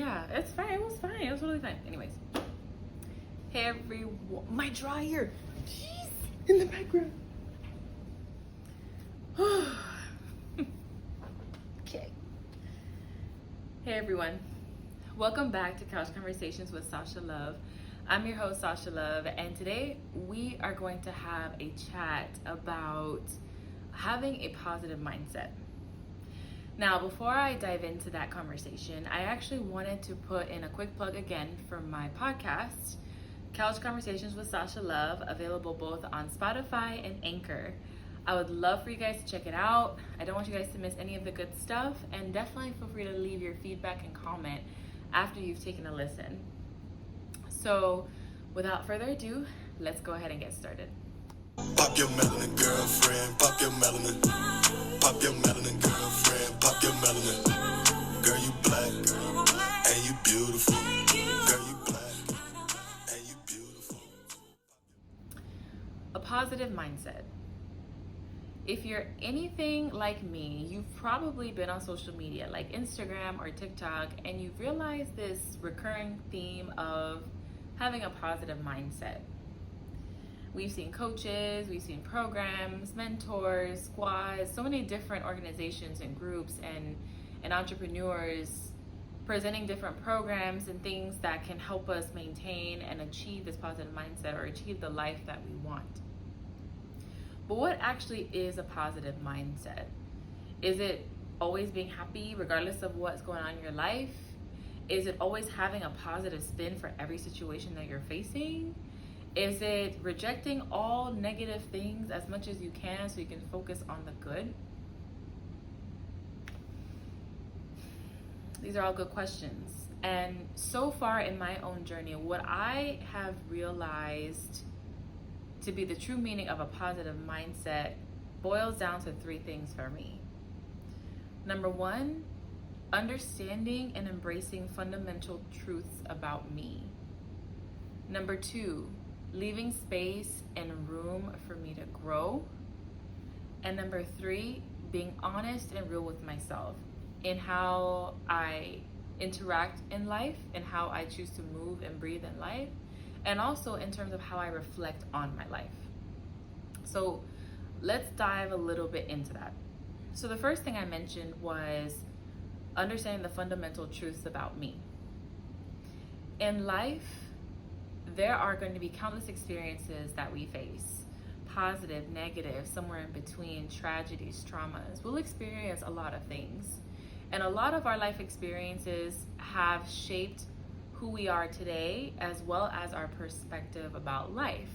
Yeah, it's fine. It was fine. It was really fine. Anyways. Hey everyone. My dryer. Jeez. In the background. Okay. Hey everyone. Welcome back to Couch Conversations with Sasha Love. I'm your host, Sasha Love, and today we are going to have a chat about having a positive mindset. Now, before I dive into that conversation, I actually wanted to put in a quick plug again for my podcast, Couch Conversations with Sasha Love, available both on Spotify and Anchor. I would love for you guys to check it out. I don't want you guys to miss any of the good stuff, and definitely feel free to leave your feedback and comment after you've taken a listen. So, without further ado, let's go ahead and get started. Pop your melanin, girlfriend. Pop your melanin. Pop your melanin, girlfriend. Pop your melanin. Girl, you black, and you beautiful. Girl, you black, and you beautiful. A positive mindset. If you're anything like me, you've probably been on social media like Instagram or TikTok, and you've realized this recurring theme of having a positive mindset. We've seen coaches, we've seen programs, mentors, squads, so many different organizations and groups and entrepreneurs presenting different programs and things that can help us maintain and achieve this positive mindset or achieve the life that we want. But what actually is a positive mindset? Is it always being happy regardless of what's going on in your life? Is it always having a positive spin for every situation that you're facing? Is it rejecting all negative things as much as you can so you can focus on the good? These are all good questions. And so far in my own journey, what I have realized to be the true meaning of a positive mindset boils down to three things for me. Number one, understanding and embracing fundamental truths about me. Number two, leaving space and room for me to grow. And number three, being honest and real with myself in how I interact in life and how I choose to move and breathe in life, and also in terms of how I reflect on my life. So let's dive a little bit into that. So the first thing I mentioned was understanding the fundamental truths about me. In life, there are going to be countless experiences that we face, positive, negative, somewhere in between, tragedies, traumas. We'll experience a lot of things. And a lot of our life experiences have shaped who we are today, as well as our perspective about life.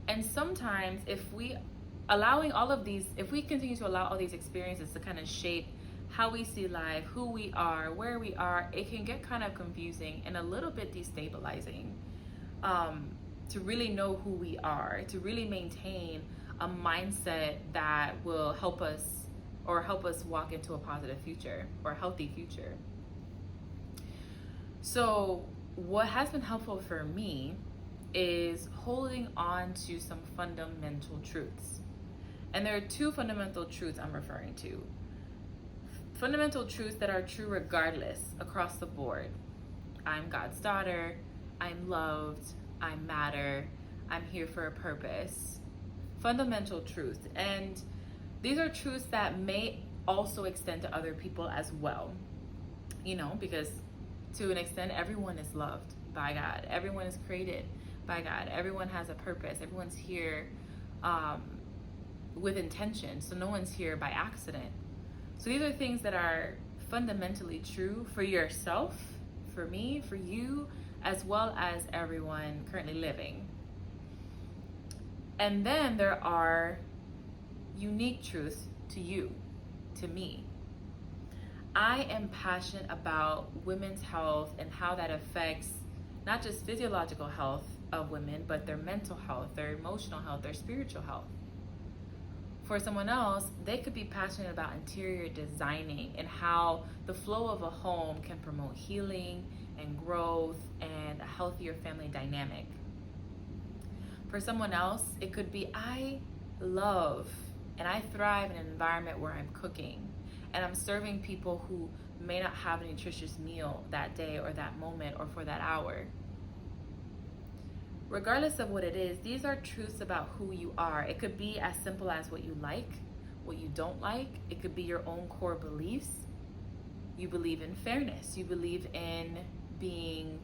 And sometimes if we continue to allow all these experiences to kind of shape how we see life, who we are, where we are, it can get kind of confusing and a little bit destabilizing to really know who we are, to really maintain a mindset that will help us walk into a positive future or a healthy future. So what has been helpful for me is holding on to some fundamental truths. And there are two fundamental truths I'm referring to. Fundamental truths that are true regardless, across the board. I'm God's daughter, I'm loved, I matter, I'm here for a purpose. Fundamental truths. And these are truths that may also extend to other people as well. Because to an extent, everyone is loved by God. Everyone is created by God. Everyone has a purpose. Everyone's here with intention. So no one's here by accident. So these are things that are fundamentally true for yourself, for me, for you, as well as everyone currently living. And then there are unique truths to you, to me. I am passionate about women's health and how that affects not just physiological health of women, but their mental health, their emotional health, their spiritual health. For someone else, they could be passionate about interior designing and how the flow of a home can promote healing and growth and a healthier family dynamic. For someone else, it could be, I love and I thrive in an environment where I'm cooking and I'm serving people who may not have a nutritious meal that day or that moment or for that hour. Regardless of what it is, these are truths about who you are. It could be as simple as what you like, what you don't like. It could be your own core beliefs. You believe in fairness. You believe in being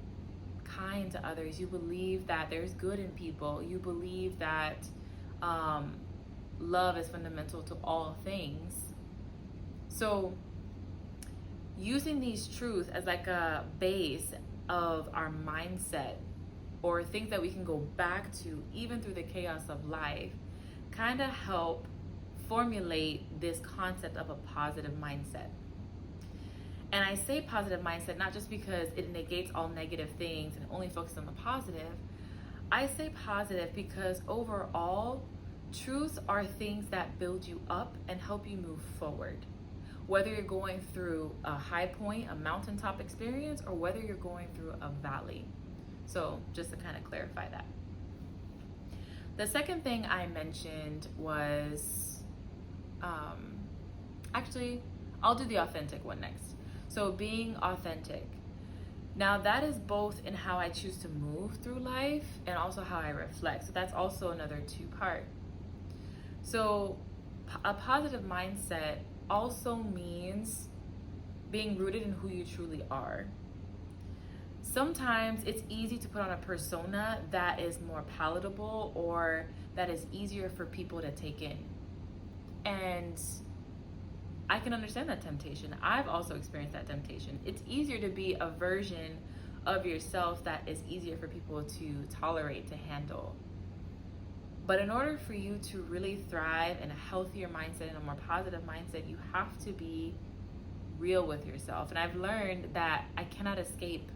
kind to others. You believe that there's good in people. You believe that love is fundamental to all things. So using these truths as like a base of our mindset, or things that we can go back to even through the chaos of life, kind of help formulate this concept of a positive mindset. And I say positive mindset not just because it negates all negative things and only focuses on the positive. I say positive because overall, truths are things that build you up and help you move forward. Whether you're going through a high point, a mountaintop experience, or whether you're going through a valley. So just to kind of clarify that. The second thing I mentioned was, actually, I'll do the authentic one next. So being authentic. Now that is both in how I choose to move through life and also how I reflect. So that's also another two-part. So a positive mindset also means being rooted in who you truly are. Sometimes it's easy to put on a persona that is more palatable or that is easier for people to take in. And I can understand that temptation. I've also experienced that temptation. It's easier to be a version of yourself that is easier for people to tolerate, to handle. But in order for you to really thrive in a healthier mindset and a more positive mindset, you have to be real with yourself. And I've learned that I cannot escape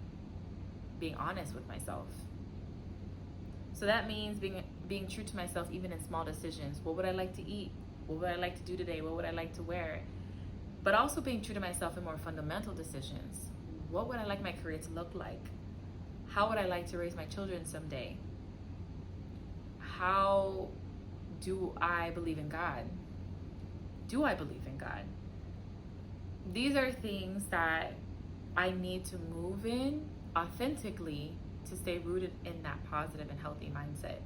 being honest with myself. So that means being true to myself even in small decisions. What would I like to eat? What would I like to do today? What would I like to wear? But also being true to myself in more fundamental decisions. What would I like my career to look like? How would I like to raise my children someday? How do I believe in God? Do I believe in God? These are things that I need to move in authentically to stay rooted in that positive and healthy mindset.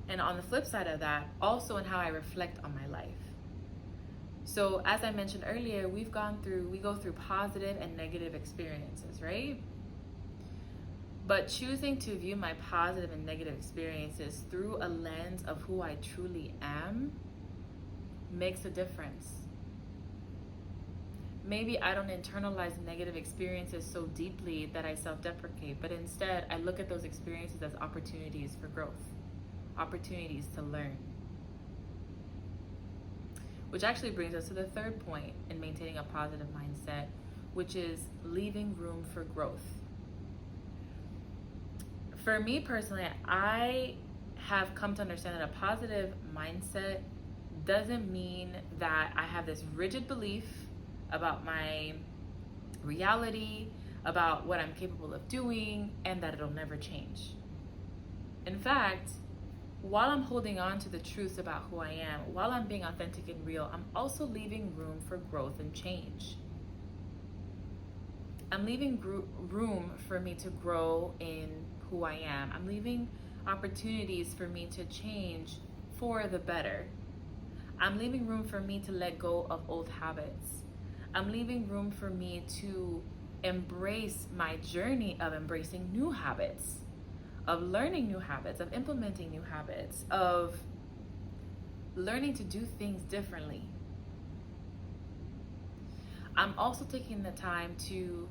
And on the flip side of that, also in how I reflect on my life. So as I mentioned earlier, we go through positive and negative experiences, right? But choosing to view my positive and negative experiences through a lens of who I truly am makes a difference. Maybe I don't internalize negative experiences so deeply that I self-deprecate, but instead I look at those experiences as opportunities for growth, opportunities to learn. Which actually brings us to the third point in maintaining a positive mindset, which is leaving room for growth. For me personally, I have come to understand that a positive mindset doesn't mean that I have this rigid belief about my reality, about what I'm capable of doing, and that it'll never change. In fact, while I'm holding on to the truths about who I am, while I'm being authentic and real, I'm also leaving room for growth and change. I'm leaving room for me to grow in who I am. I'm leaving opportunities for me to change for the better. I'm leaving room for me to let go of old habits. I'm leaving room for me to embrace my journey of embracing new habits, of learning new habits, of implementing new habits, of learning to do things differently. I'm also taking the time to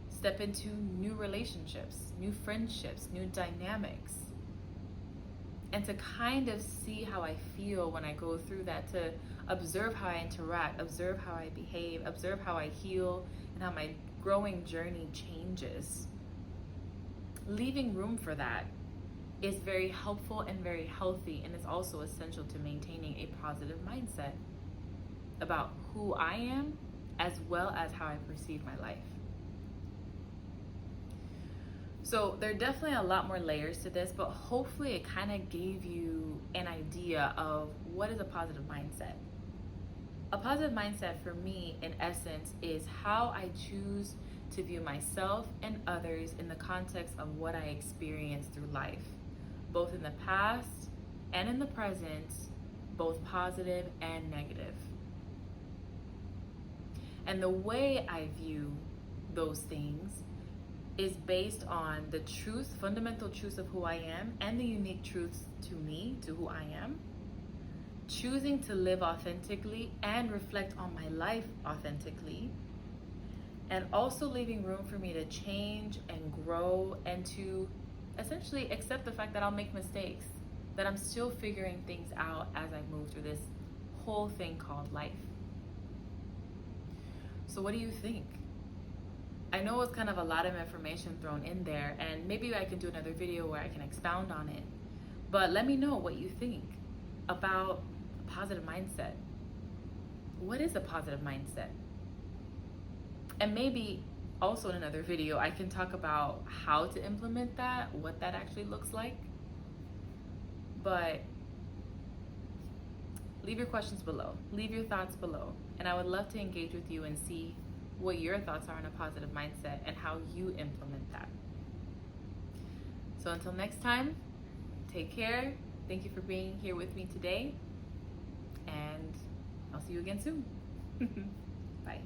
step into new relationships, new friendships, new dynamics, and to kind of see how I feel when I go through that, to observe how I interact, observe how I behave, observe how I heal, and how my growing journey changes. Leaving room for that is very helpful and very healthy, and it's also essential to maintaining a positive mindset about who I am as well as how I perceive my life. So there are definitely a lot more layers to this, but hopefully it kind of gave you an idea of what is a positive mindset. A positive mindset for me, in essence, is how I choose to view myself and others in the context of what I experience through life, both in the past and in the present, both positive and negative. And the way I view those things is based on the truth, fundamental truths of who I am, and the unique truths to me, to who I am. Choosing to live authentically and reflect on my life authentically, and also leaving room for me to change and grow and to essentially accept the fact that I'll make mistakes, that I'm still figuring things out as I move through this whole thing called life. So what do you think? I know it's kind of a lot of information thrown in there, and maybe I can do another video where I can expound on it, but let me know what you think about a positive mindset. What is a positive mindset? And maybe also in another video, I can talk about how to implement that, what that actually looks like. But leave your questions below, leave your thoughts below, and I would love to engage with you and see what your thoughts are on a positive mindset and how you implement that. So until next time, take care. Thank you for being here with me today, and I'll see you again soon. Bye.